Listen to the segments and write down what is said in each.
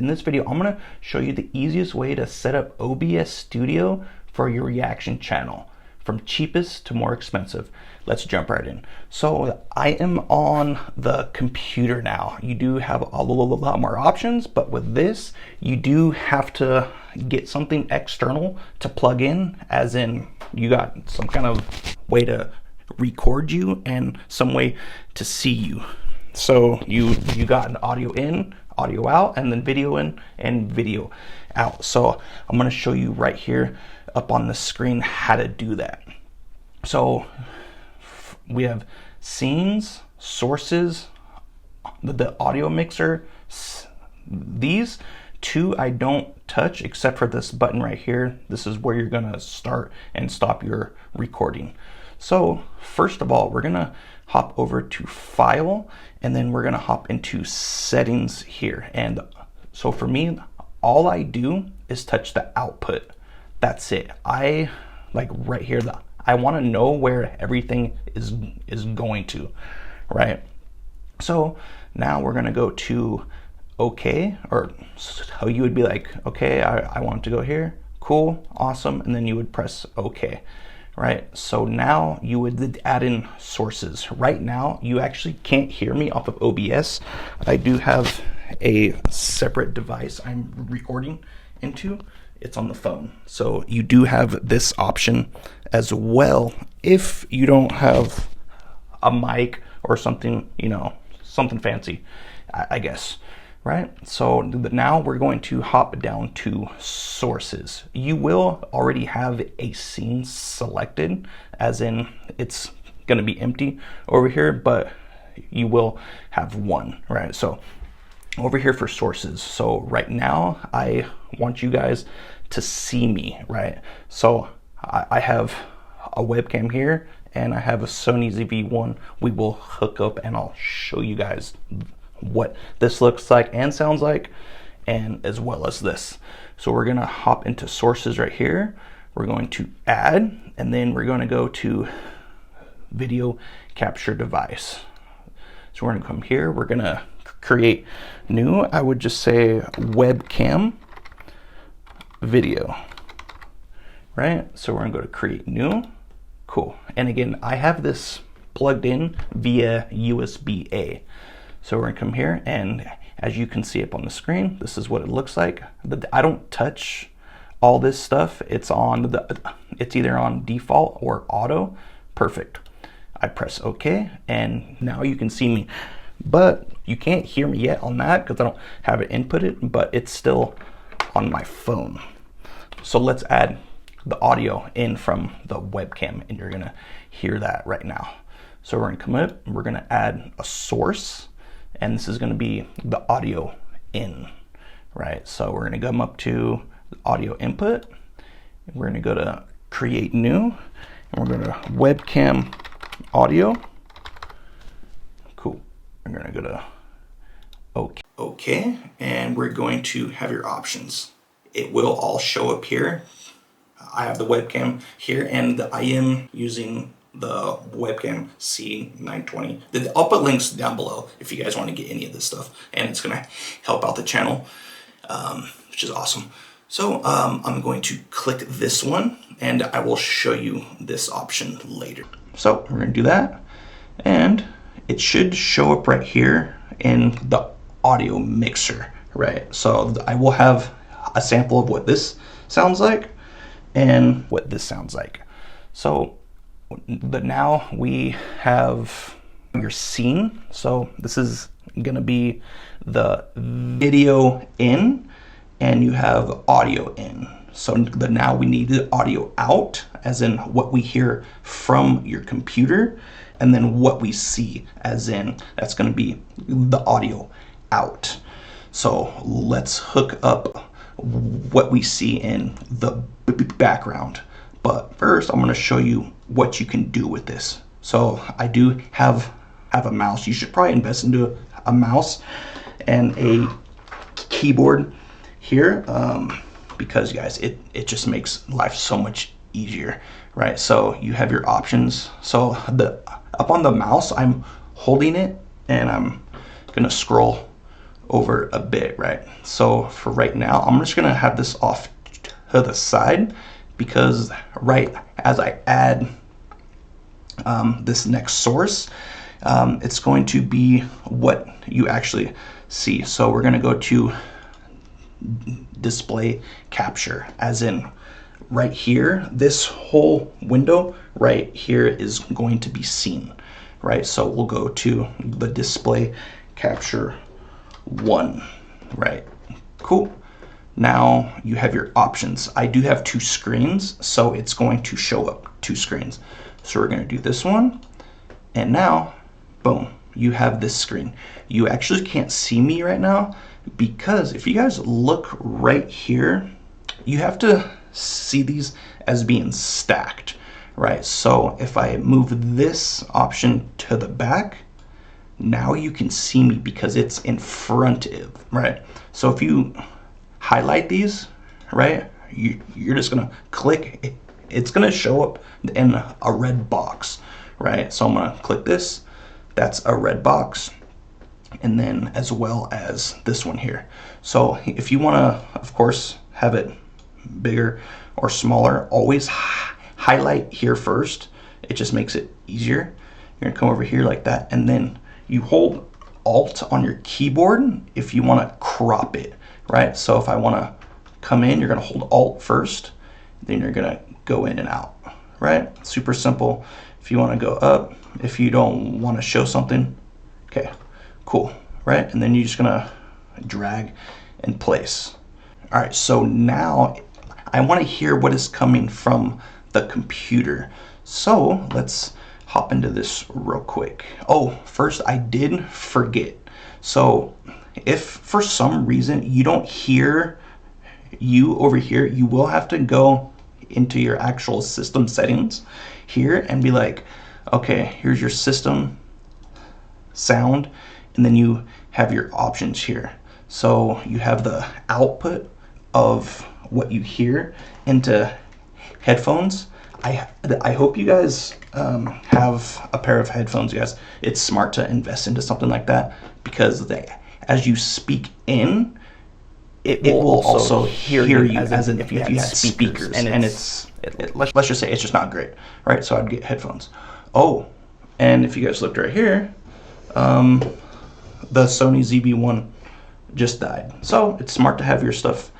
in this video, I'm gonna show you the easiest way to set up OBS Studio for your reaction channel, from cheapest to more expensive. Let's jump right in. So I am on the computer now. You do have a lot more options, but with this, you do have to get something external to plug in, as in you got some kind of way to record you and some way to see you. So you got an audio in, audio out, and then video in and video out. So I'm going to show you right here up on the screen how to do that. So we have scenes, sources, the audio mixer. These two I don't touch except for this button right here. This is where you're going to start and stop your recording. So first of all, we're going to hop over to File, and then we're going to hop into Settings here. And so for me, all I do is touch the output. That's it. I like right here, I want to know where everything is going to, right? So now we're going to go to OK, or so you would be like, okay, I want it to go here. Cool, awesome. And then you would press OK. Right, so now you would add in sources. Right now, you actually can't hear me off of OBS. I do have a separate device I'm recording into. It's on the phone. So you do have this option as well if you don't have a mic or something, you know, something fancy, I guess. Right, so now we're going to hop down to sources. You will already have a scene selected, as in it's going to be empty over here, but you will have one, right? So over here for sources. So right now I want you guys to see me, right? So I have a webcam here and I have a Sony ZV-1. We will hook up and I'll show you guys what this looks like and sounds like, and as well as this. So we're going to hop into sources right here. We're going to add, and then we're going to go to video capture device. So we're going to come here. We're going to create new. I would just say webcam video, right? So we're going to go to create new. Cool. And again, I have this plugged in via USB-A. So we're gonna come here, and as you can see up on the screen, this is what it looks like. I don't touch all this stuff. It's either on default or auto. Perfect. I press OK, and now you can see me. But you can't hear me yet on that because I don't have it inputted, but it's still on my phone. So let's add the audio in from the webcam, and you're gonna hear that right now. So we're gonna come up, we're gonna add a source, and this is going to be the audio in, right? So we're going to come up to audio input, and we're going to go to create new, and we're going to webcam audio. Cool. We're going to go to OK, and we're going to have your options. It will all show up here. I have the webcam here, and I am using the webcam C920. I'll put links down below if you guys want to get any of this stuff, and it's going to help out the channel, which is awesome. So I'm going to click this one, and I will show you this option later. So we're going to do that, and it should show up right here in the audio mixer, right? So I will have a sample of what this sounds like and what this sounds like. So but now we have your scene. So this is going to be the video in, and you have audio in. So now we need the audio out, as in what we hear from your computer, and then what we see, as in that's going to be the audio out. So let's hook up what we see in the background. But first, I'm going to show you what you can do with this. So I do have a mouse. You should probably invest into a mouse and a keyboard here, because guys, it just makes life so much easier, right? So you have your options. So up on the mouse, I'm holding it, and I'm gonna scroll over a bit, right? So for right now, I'm just gonna have this off to the side, because right as I add this next source, it's going to be what you actually see. So we're gonna go to display capture, as in right here, this whole window right here is going to be seen, right? So we'll go to the display capture 1, right? Cool. Now you have your options. I do have 2 screens, so it's going to show up 2 screens. So we're going to do this one, and now, boom, you have this screen. You actually can't see me right now, because if you guys look right here, you have to see these as being stacked, right? So if I move this option to the back, now you can see me because it's in front of, right? So if you highlight these, right, you're just gonna click, it's gonna show up in a red box, right? So I'm gonna click this, that's a red box, and then as well as this one here. So if you wanna, of course, have it bigger or smaller, always highlight here first. It just makes it easier. You're gonna come over here like that, and then you hold Alt on your keyboard if you wanna crop it, right? So if I wanna come in, you're gonna hold Alt first, then you're gonna go in and out, right? Super simple. If you wanna go up, if you don't wanna show something, okay, cool, right? And then you're just gonna drag and place. All right, so now I want to hear what is coming from the computer. So let's hop into this real quick. Oh, first I did forget. So if for some reason you don't hear you over here, you will have to go into your actual system settings here and be like, okay, here's your system sound, and then you have your options here. So you have the output of what you hear into headphones. I hope you guys have a pair of headphones, you guys. It's smart to invest into something like that, because as you speak in, it will also hear you as if you had speakers, and let's just say it's just not great, right? So I'd get headphones. Oh, and if you guys looked right here, the Sony ZV-1 just died. So it's smart to have your stuff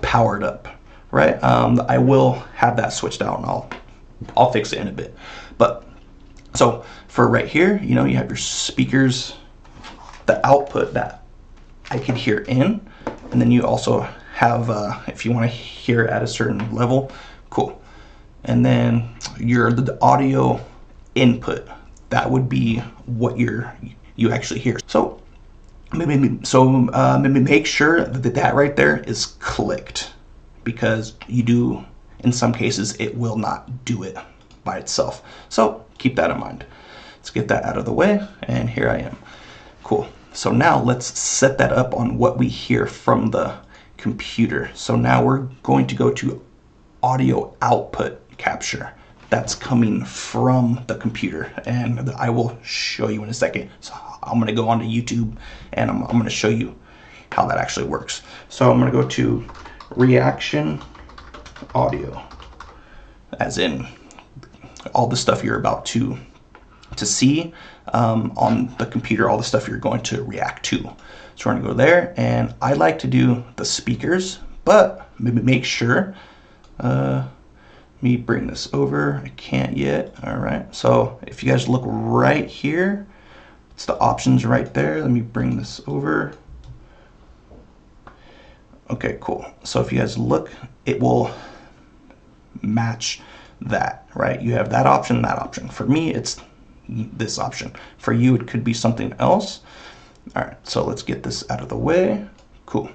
powered up, right? I will have that switched out, and I'll fix it in a bit. But so for right here, you know, you have your speakers, the output that I can hear in, and then you also have, if you want to hear at a certain level, cool. And then the audio input, that would be what you actually hear. So maybe make sure that right there is clicked, because you do, in some cases, it will not do it by itself. So keep that in mind. Let's get that out of the way, and here I am. Cool. So now let's set that up on what we hear from the computer. So now we're going to go to audio output capture. That's coming from the computer, and I will show you in a second. So I'm going to go onto YouTube, and I'm going to show you how that actually works. So I'm going to go to reaction audio, as in all the stuff you're about to see on the computer, all the stuff you're going to react to. So we're going to go there, and I like to do the speakers, but maybe make sure, let me bring this over. I can't yet. All right. So if you guys look right here, it's the options right there. Let me bring this over. Okay, cool. So if you guys look, it will match that, right? You have that option, that option. For me, it's this option. For you, it could be something else. All right, so let's get this out of the way. Cool.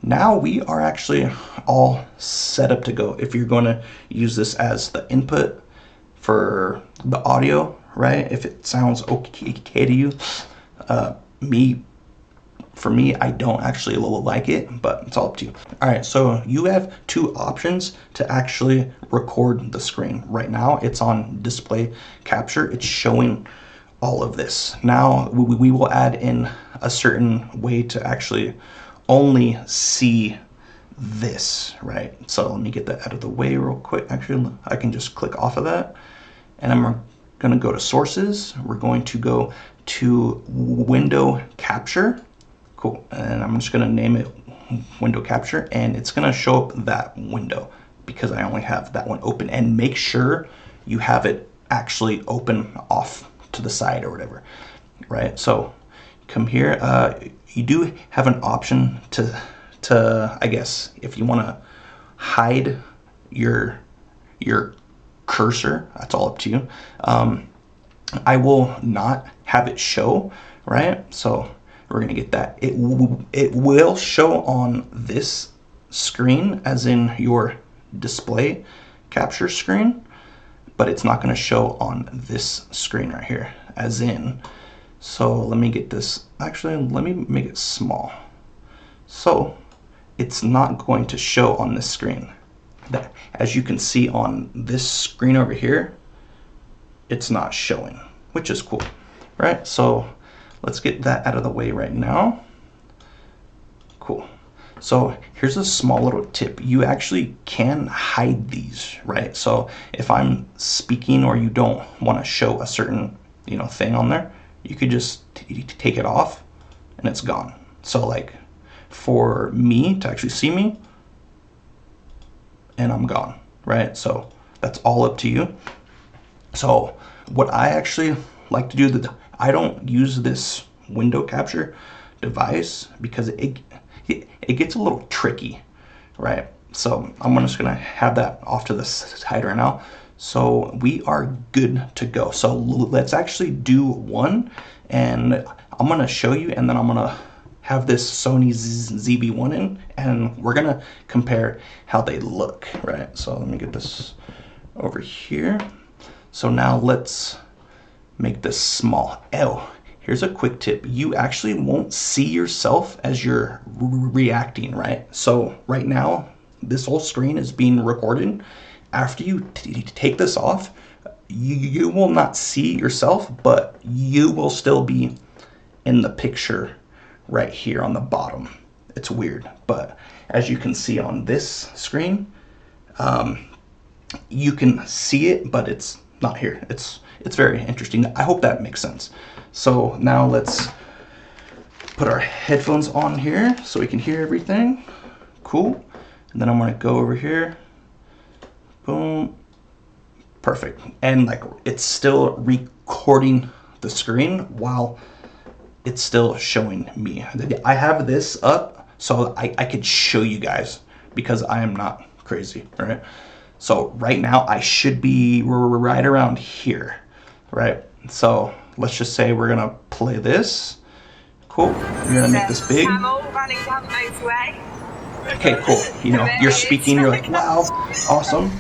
Now we are actually all set up to go. If you're going to use this as the input for the audio, right? If it sounds okay to you, for me, I don't actually like it, but it's all up to you. All right, so you have 2 options to actually record the screen. Right now, it's on display capture. It's showing all of this. Now we will add in a certain way to actually only see this, right? So let me get that out of the way real quick. Actually, I can just click off of that, and I'm gonna go to sources. We're going to go to window capture. Cool, and I'm just gonna name it window capture, and it's gonna show up that window because I only have that one open. And make sure you have it actually open off to the side or whatever, right? So come here, you do have an option to I guess if you want to hide your cursor, that's all up to you. I will not have it show, right? So we're gonna get that. It will show on this screen, as in your display capture screen, but it's not gonna show on this screen right here, as in. So let me get this, actually, let me make it small. So it's not going to show on this screen. That, as you can see on this screen over here, it's not showing, which is cool, right? So let's get that out of the way right now. Cool. So here's a small little tip. You actually can hide these, right? So if I'm speaking or you don't want to show a certain, thing on there, you could just take it off and it's gone. So like for me to actually see me, and I'm gone, right? So that's all up to you. So what I actually like to do, I don't use this window capture device because it gets a little tricky, right? So I'm just gonna have that off to the side right now. So we are good to go. So let's actually do one, and I'm gonna show you, and then I'm gonna have this Sony ZV-1 in, and we're gonna compare how they look, right? So let me get this over here. So now let's make this small. Oh, here's a quick tip. You actually won't see yourself as you're reacting, right? So right now, this whole screen is being recorded. After you take this off, you will not see yourself, but you will still be in the picture right here on the bottom. It's weird, but as you can see on this screen, you can see it, but it's not here. It's very interesting. I hope that makes sense. So now let's put our headphones on here so we can hear everything. Cool. And then I'm gonna go over here. Boom. Perfect. And like it's still recording the screen while it's still showing me. I have this up so I could show you guys because I am not crazy, right? So right now I should be right around here, right? So let's just say we're gonna play this. Cool. We're gonna make this big. Okay, cool. You're speaking, you're like, wow, awesome.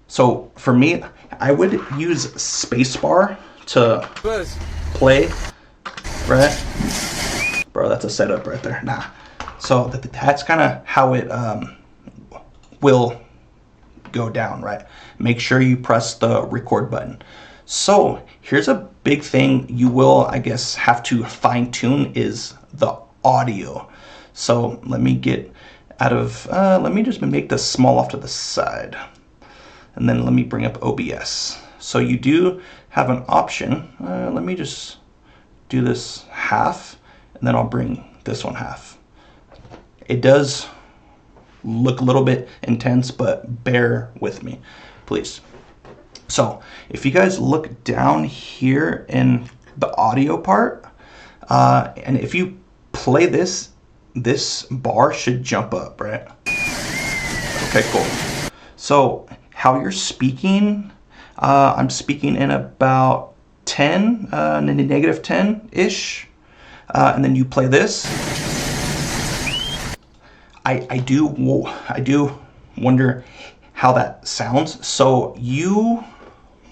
So for me, I would use spacebar to play, right? Bro, that's a setup right there. Nah. So that's kind of how it will go down, right? Make sure you press the record button. So here's a big thing you will, I guess, have to fine tune is the audio. So let me get out of, let me just make this small off to the side. And then let me bring up OBS. So you do have an option. Let me just do this half, and then I'll bring this one half. It does look a little bit intense, but bear with me, please. So if you guys look down here in the audio part, and if you play this bar should jump up, right? Okay, cool. So how you're speaking, I'm speaking in about 10, negative 10-ish, and then you play this. I do wonder how that sounds. So you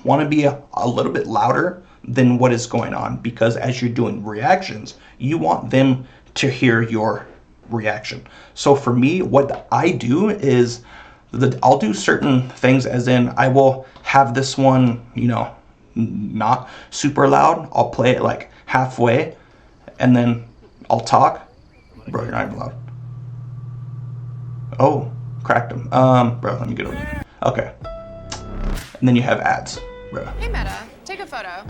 want to be a little bit louder than what is going on, because as you're doing reactions, you want them to hear your reaction. So for me, what I do is I'll do certain things, as in I will have this one, not super loud, I'll play it like halfway, and then I'll talk. Bro, you're not even loud. Oh, cracked him. Bro, let me get over. Okay. And then you have ads, bro. Hey Meta, take a photo.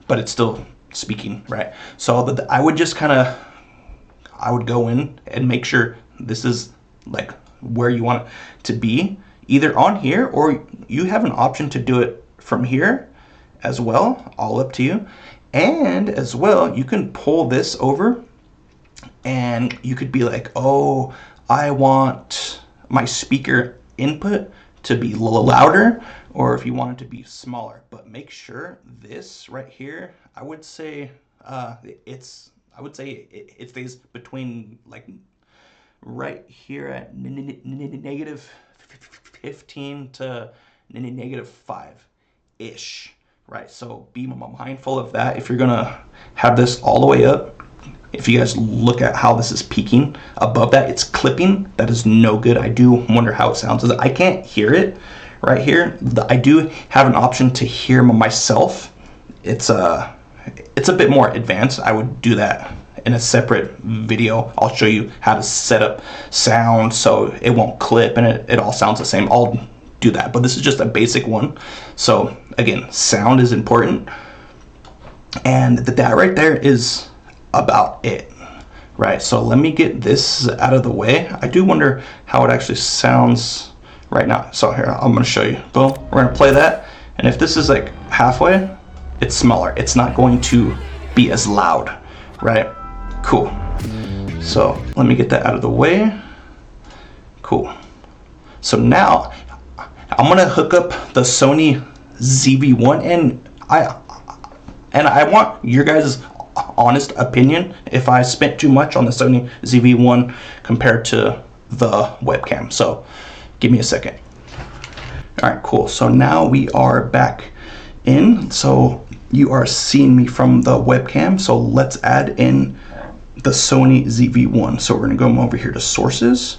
But it's still speaking, right? So I would just kind of, I would go in and make sure this is like where you want it to be, either on here, or you have an option to do it from here as well, all up to you. And as well, you can pull this over and you could be like, oh, I want my speaker input to be louder, or if you want it to be smaller. But make sure this right here, I would say it stays between like right here at negative 15 to negative 5 ish, right? So be mindful of that if you're gonna have this all the way up. If you guys look at how this is peaking above that, it's clipping. That is no good. I do wonder how it sounds. I can't hear it right here. I do have an option to hear myself. It's a bit more advanced. I would do that in a separate video. I'll show you how to set up sound so it won't clip and it all sounds the same. I'll do that, but this is just a basic one. So again, sound is important, and that right there is about it, right? So let me get this out of the way. I do wonder how it actually sounds right now. So here, I'm gonna show you. Boom, we're gonna play that, and if this is like halfway, it's smaller. It's not going to be as loud, right? Cool. So let me get that out of the way. Cool. So now I'm gonna hook up the Sony ZV-1, and I want your guys' honest opinion if I spent too much on the Sony ZV-1 compared to the webcam. So give me a second. All right, cool. So now we are back in. So you are seeing me from the webcam. So let's add in the Sony ZV-1. So we're gonna go over here to sources.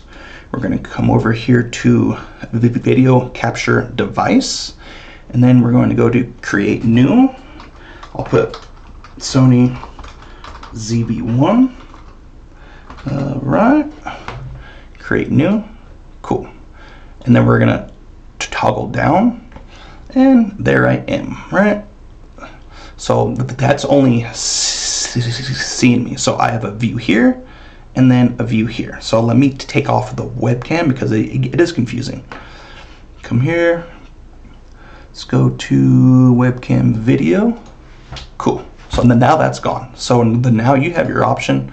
We're gonna come over here to the video capture device. And then we're going to go to create new. I'll put Sony ZV-1. Right. Create new. Cool. And then we're gonna toggle down, and there I am, right? So that's only seeing me. So I have a view here and then a view here. So let me take off the webcam because it is confusing. Come here. Let's go to webcam video. Cool. So then now that's gone. So now you have your option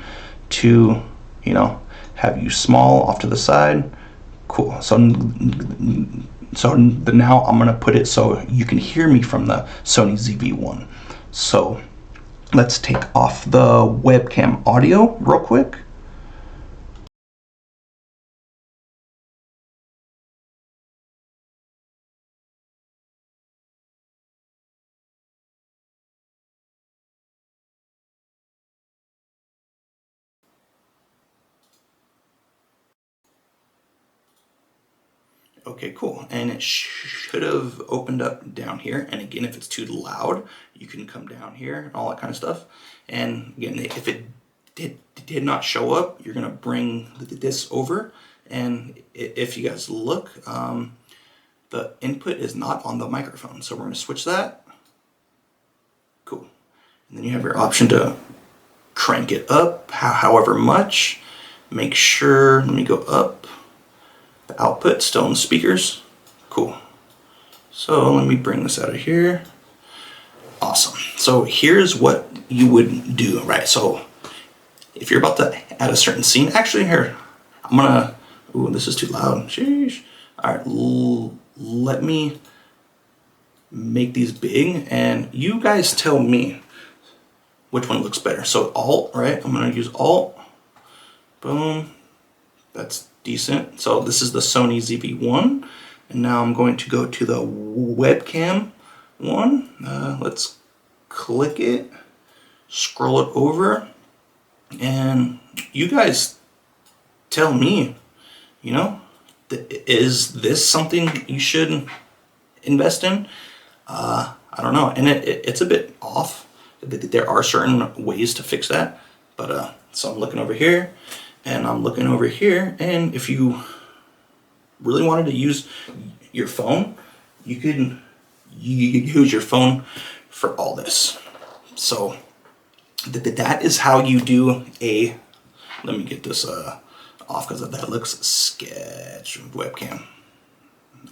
to, you know, have you small off to the side. Cool. So now I'm gonna put it so you can hear me from the Sony ZV-1. So let's take off the webcam audio real quick. Okay, cool. And it should have opened up down here. And again, if it's too loud, you can come down here and all that kind of stuff. And again, if it did not show up, you're gonna bring this over. And if you guys look, the input is not on the microphone. So we're gonna switch that. Cool. And then you have your option to crank it up however much. Make sure, let me go up. The output still in the speakers. Cool. So let me bring this out of here. Awesome. So here's what you would do, right? So if you're about to add a certain scene, actually here, I'm gonna, ooh, this is too loud. Sheesh. All right, let me make these big and you guys tell me which one looks better. So Alt, right? I'm gonna use Alt. Boom. That's decent. So this is the Sony ZV-1, and now I'm going to go to the webcam one. Let's click it, scroll it over, and you guys tell me, you know, is this something you should invest in? I don't know, and it's a bit off. There are certain ways to fix that, but so I'm looking over here, and I'm looking over here, and if you really wanted to use your phone, you could use your phone for all this. So that is how you do a, let me get this off because that looks sketch webcam.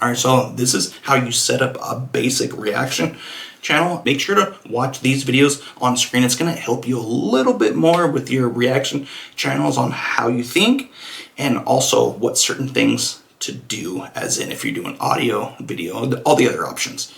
All right, so this is how you set up a basic reaction channel. Make sure to watch these videos on screen. It's going to help you a little bit more with your reaction channels on how you think, and also what certain things to do, as in if you're doing audio, video, all the other options.